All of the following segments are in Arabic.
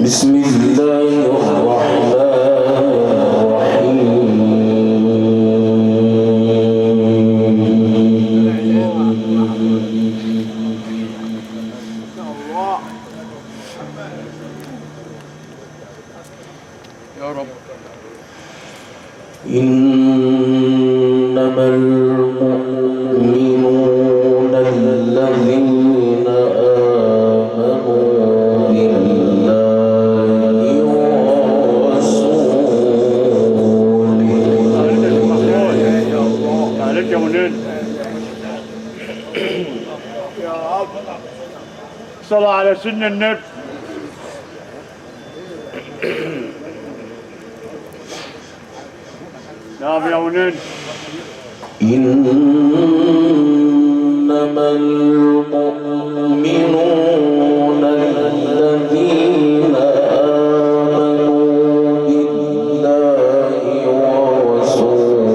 بسم الله الرحمن الرحيم يا رب. إنما المؤمنون الذين آمنوا بالله ورسوله. تعالى يا منين. يا رب صلاة على سن النبي. نعم يا منين. إنما المؤمنون الذين آمنوا بالله ورسوله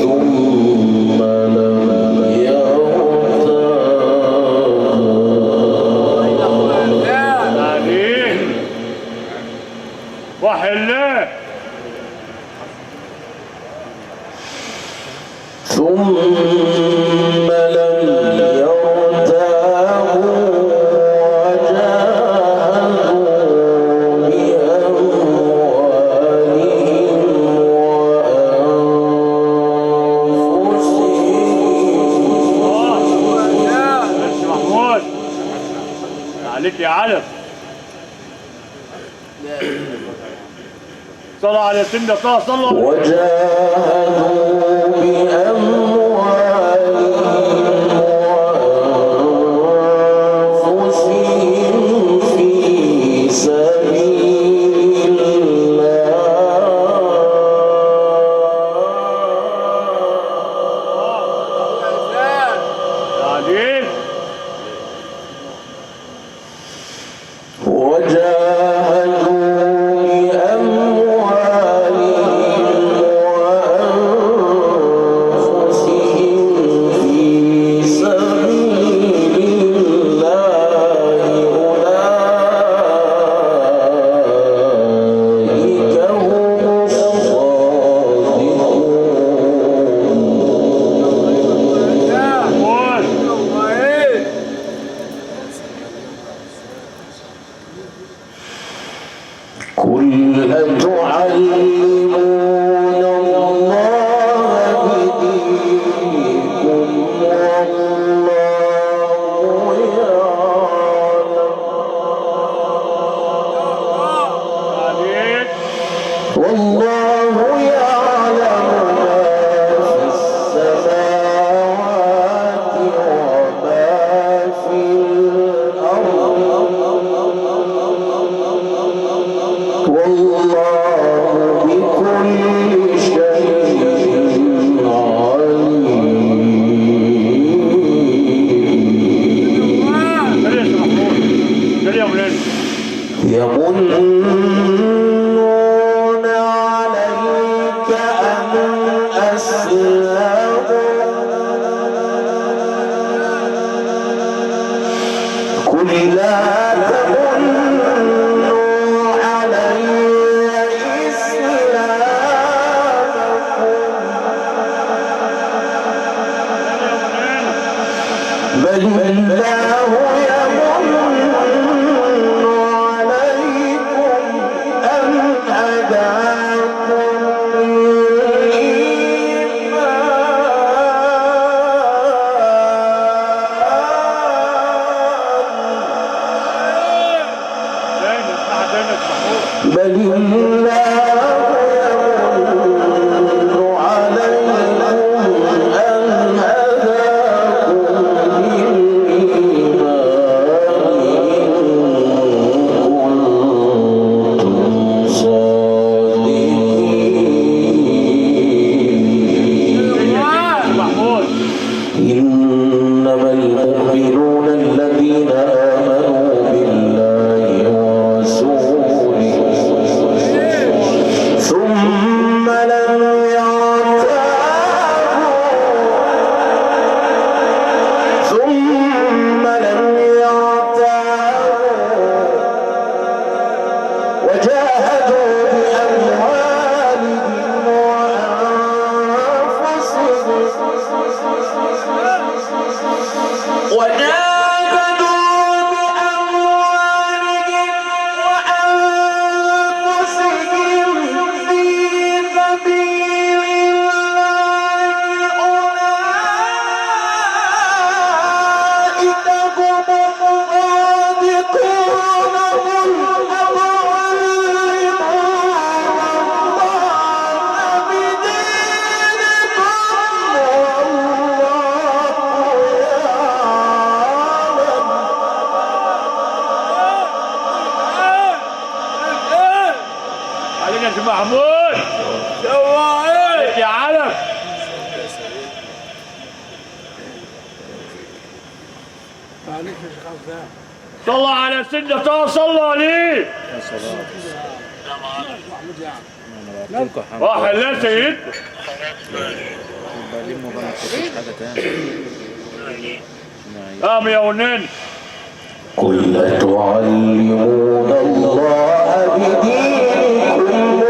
ثم لم عليه وحله ثم لم يرتابوا وجاهدوا بأموالهم بس محمود عليك يا علم. صلى على سيدنا صلى وجاهدوا بأموالهم وأنفسهم في سبيل عليك. وجاهدوا قل أتعلمون الله بدينكم والله يعلم ما في السماوات وما في الأرض والله بكل شيء عليم. يمنون عليك أن أسلموا قل لا تمنوا علي إسلامكم بل الله يمن عليكم أن هداكم للإيمان بل الله يمن عليكم أن هداكم إنما المؤمنون الذين آمنوا بالله ورسوله ثم لم يرتابوا محمود شوالك يا علم. صلى على سيدنا صلى عليه. واحد لا سيد يا ونين. قل أتعلمون الله بدينكم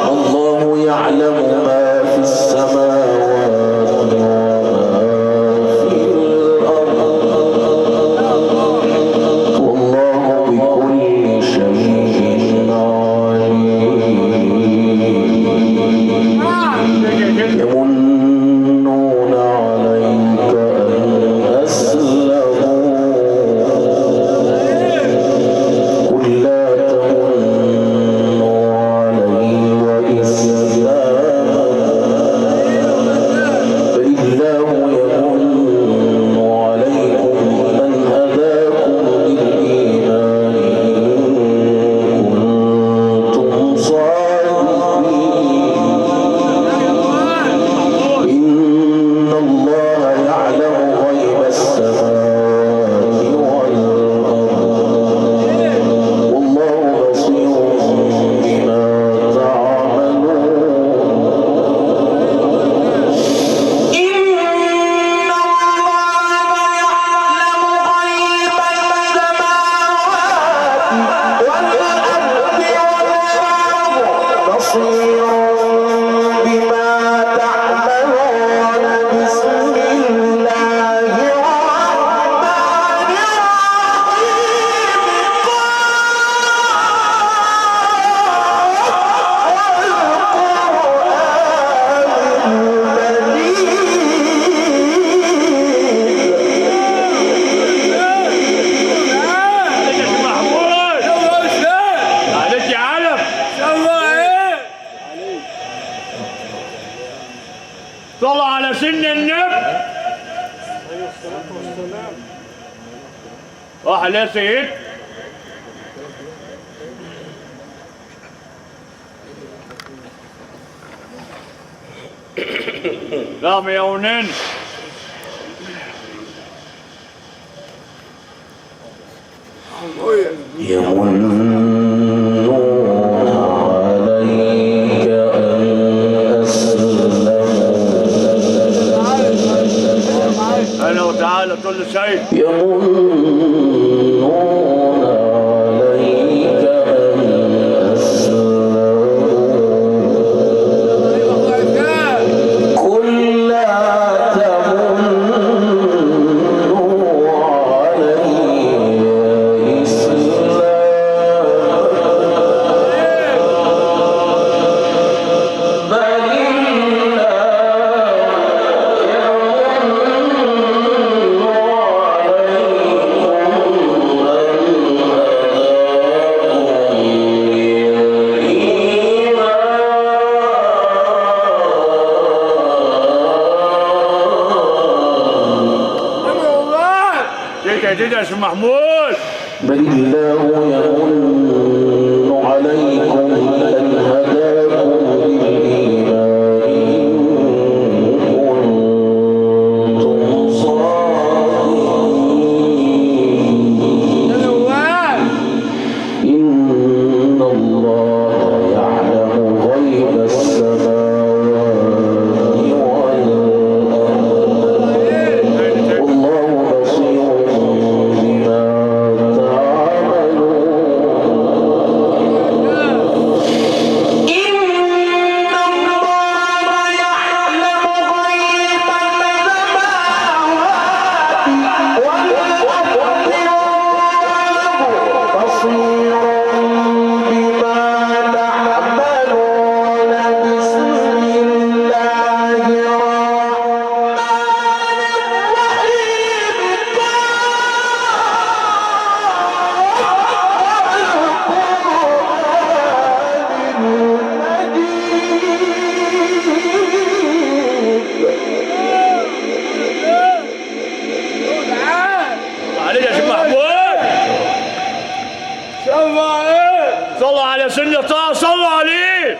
والله يعلم ما في السماوات وما في الأرض والله بكل شيء عليم. يمنون عليك أن أسلموا قل لا تمنوا علي إسلامكم بل الله يمن عليكم أن هداكم للإيمان إن كنتم صادقين. إن الله يعلم غيب السماوات والأرض والله بصير بما تعملون. إن الله يعلم غيب السماوات والأرض والله بصير بما تعملون. بسم الله الرحمن محمود عليك يا علم. صلى على سن النبي. واحد يا سيد. نعم يا ونين. يمنون عليك أن أسلموا انا وتعالى كل شيء. يمنون عليك أن أسلموا قل لا تمنوا علي إسلامكم بل جديد يا شيخ محمود. بل الله يمن عليكم أن هداكم للإيمان إن كنتم صادقين. إن الله يعلم غيب السماوات والأرض والله بصير بما تعملون. صلوا عليه.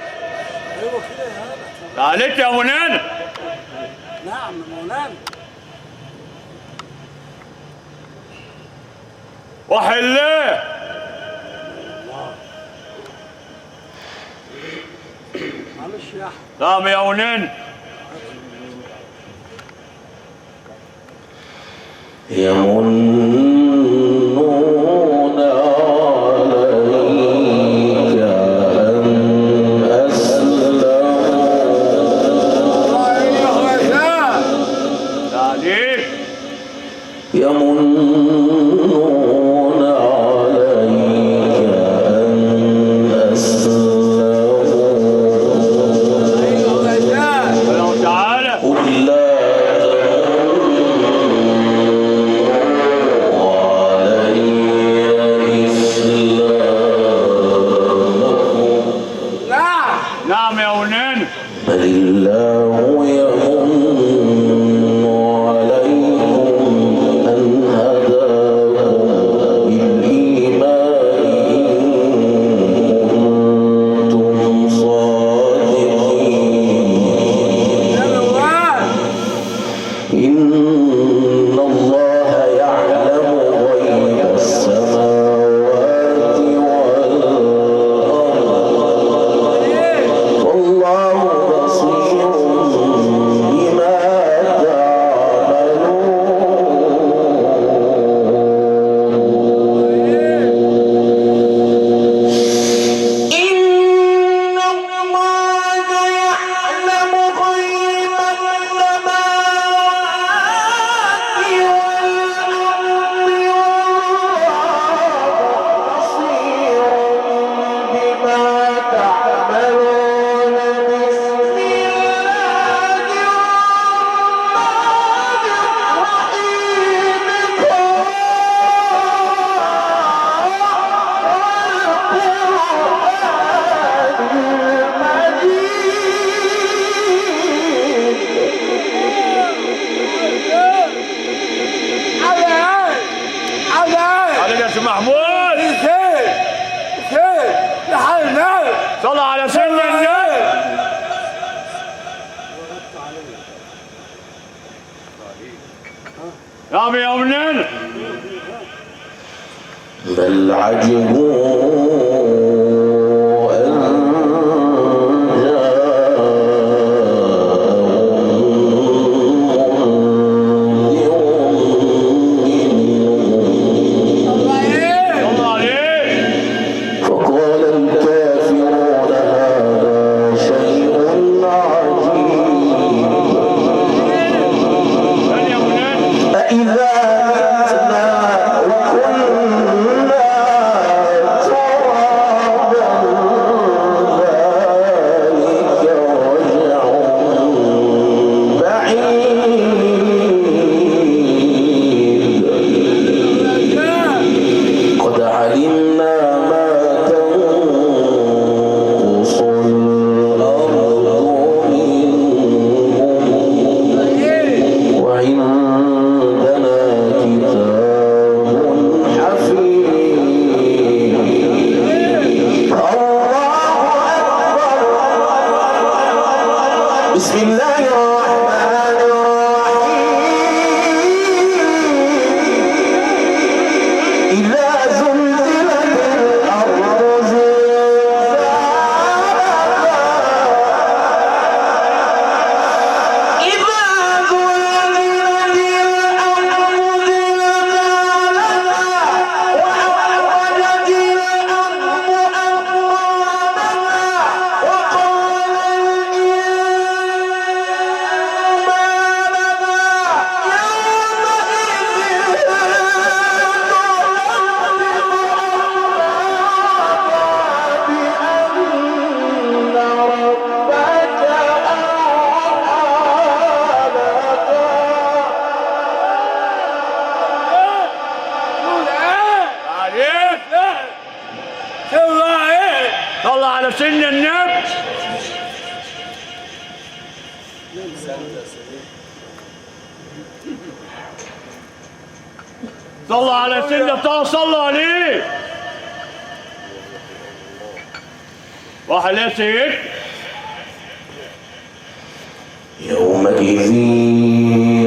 ايوه كده يا هلا. عليك يا مولانا. نعم مولانا. وحلاه. معلش يا احمد. نعم يا مولانا. يمنون عليك أن أسلموا عليك. يمنون عليك أن أسلموا الله تعالى. قل لا تمنوا علي إسلامكم نعم يا مولانا. بل الله يمن عليكم أن هداكم بالإيمان إن كنتم صادقين إن الله يعلم غيب السماوات والأرض والله بصير بما تعملون إن الله يعلم غيب السماوات والأرض والله بصير بما تعملون بسم الله الرحمن عليك يا سيدي محمود. صلى على سيدنا النبي. نعم يا مولانا. بل عجبوا أن جاءهم صلى عليه. فقال الكافرون هذا شيء عجيب يا مولانا. أإذا متنا وكنا ترابا ذلك رجع بعيد قد علمنا ما تنقص الأرض منهم وعندنا كتاب حفيظ الله أكبر بسم الله الرحمن الرحيم إذا زلزلت الأرض زلزالها إذا زلزلت الأرض زلزالها وأخرجت الأرض أثقالها وقال الإنسان ما صلى على سيدنا النبي. صلى على سيدنا طه. صلى عليه. وحلاسيك يومئذ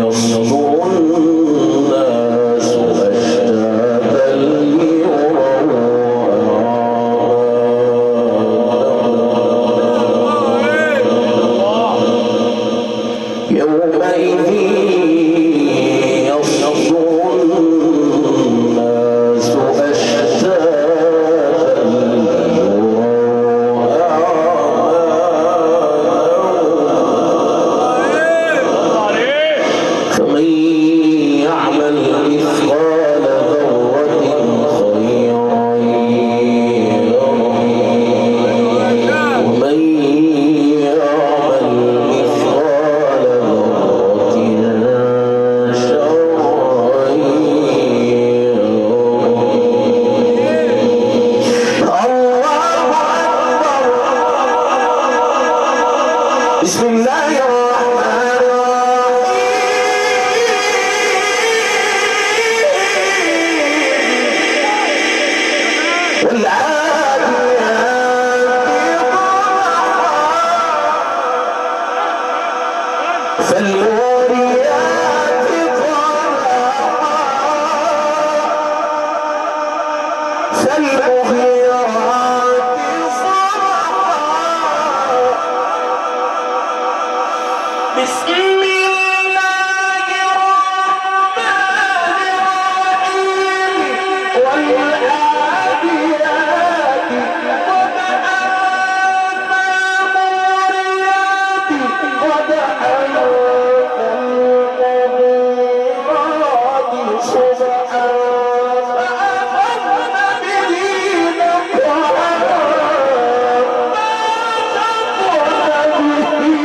يصدر الناس أشتاتا يومئذ يصدر الناس أشتاتا فمن يعمل مثقال ذرة خيرا يره ومن يعمل مثقال ذرة شرا يره. الله أكبر. بسم الله الرحمن الرحيم والعاديات ضبحا فالموريات قدحا فالمغيرات صبحا. بسم الله الرحمن الرحيم والعاديات ضبحا فالموريات قدحا فالمغيرات صبحا فأثرن به نقعا فوسطن به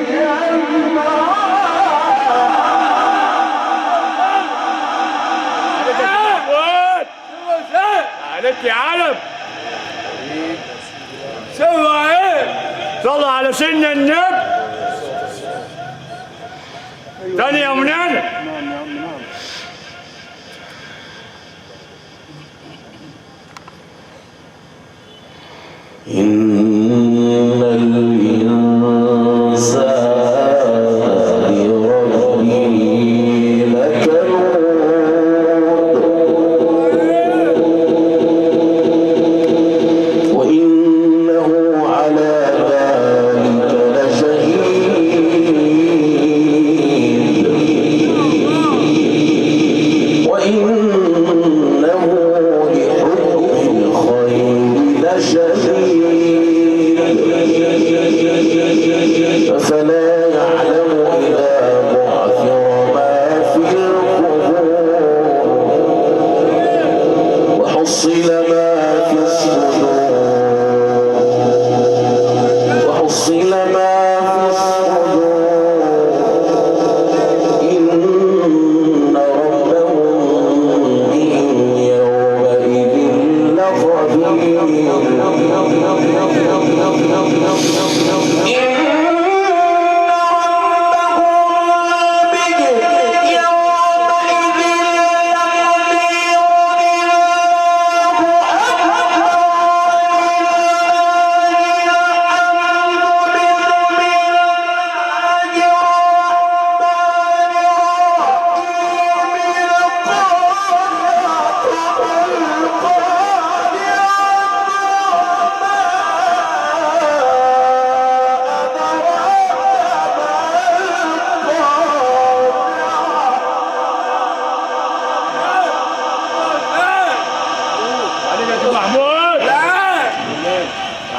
جمعا. عليك يا علم سوى ايه؟ صلى على سيدنا النبي. تاني يا منان إن الإنسان لربه لكنود وإنه على ذلك لشهيد وإنه لحب الخير لشديد أفلا يعلم إذا بعثر ما في القبور وحصل ما في الصدور وحصل ما في الصدور إن ربهم بهم يومئذ لخبير.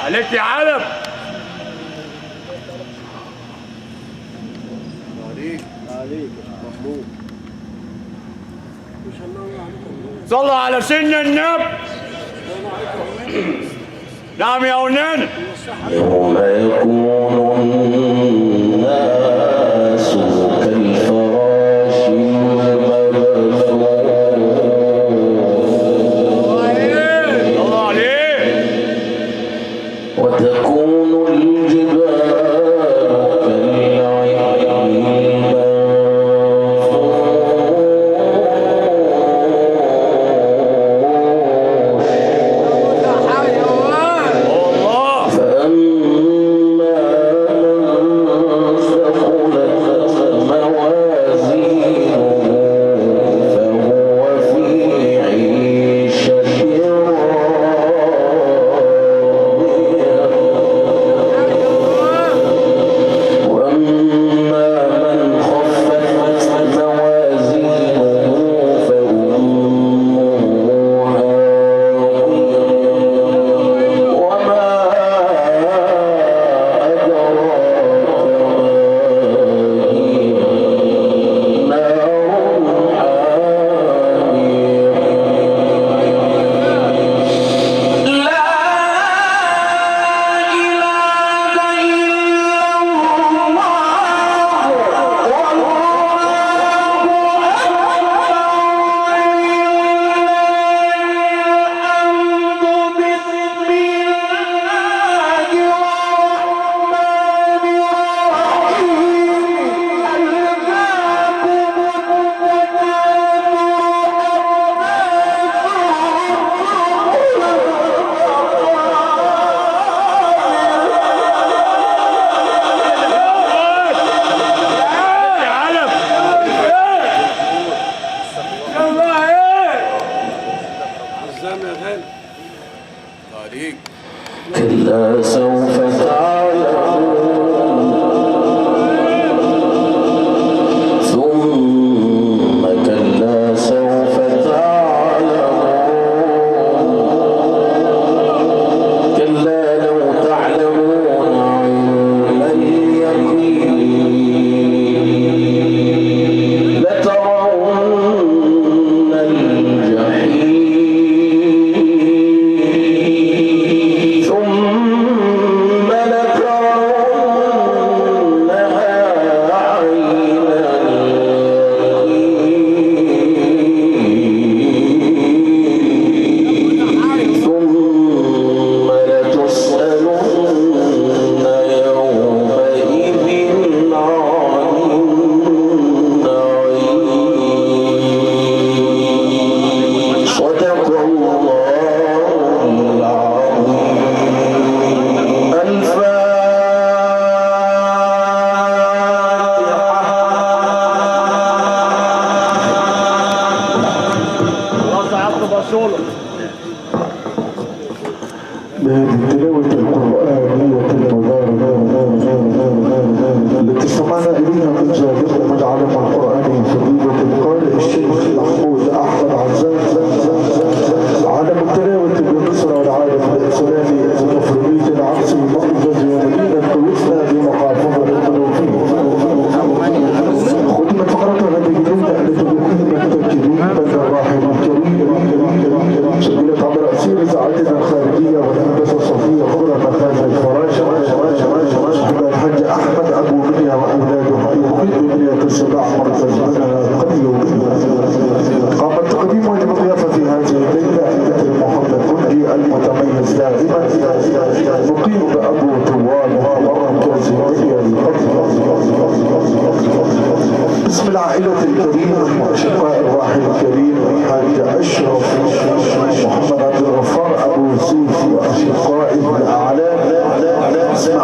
عليك يا علم عليك مبروك. ان شاء الله عليكم. صلى على سيدنا النبي. نعم يا ونان. يوم يكون الناس كالفراش المبثوث الله عليك. وتكون الجبال كالعهن المنفوش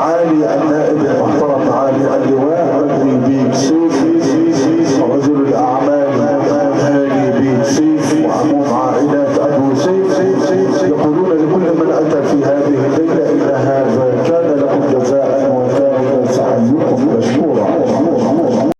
معالي النائب المحترم معالي اللواء مجدي بيك سيف رجل الاعمال هاني بيك سيف وعموم عائلات ابو سيف يقولون لكل من اتى في هذه الليله ان هذا كان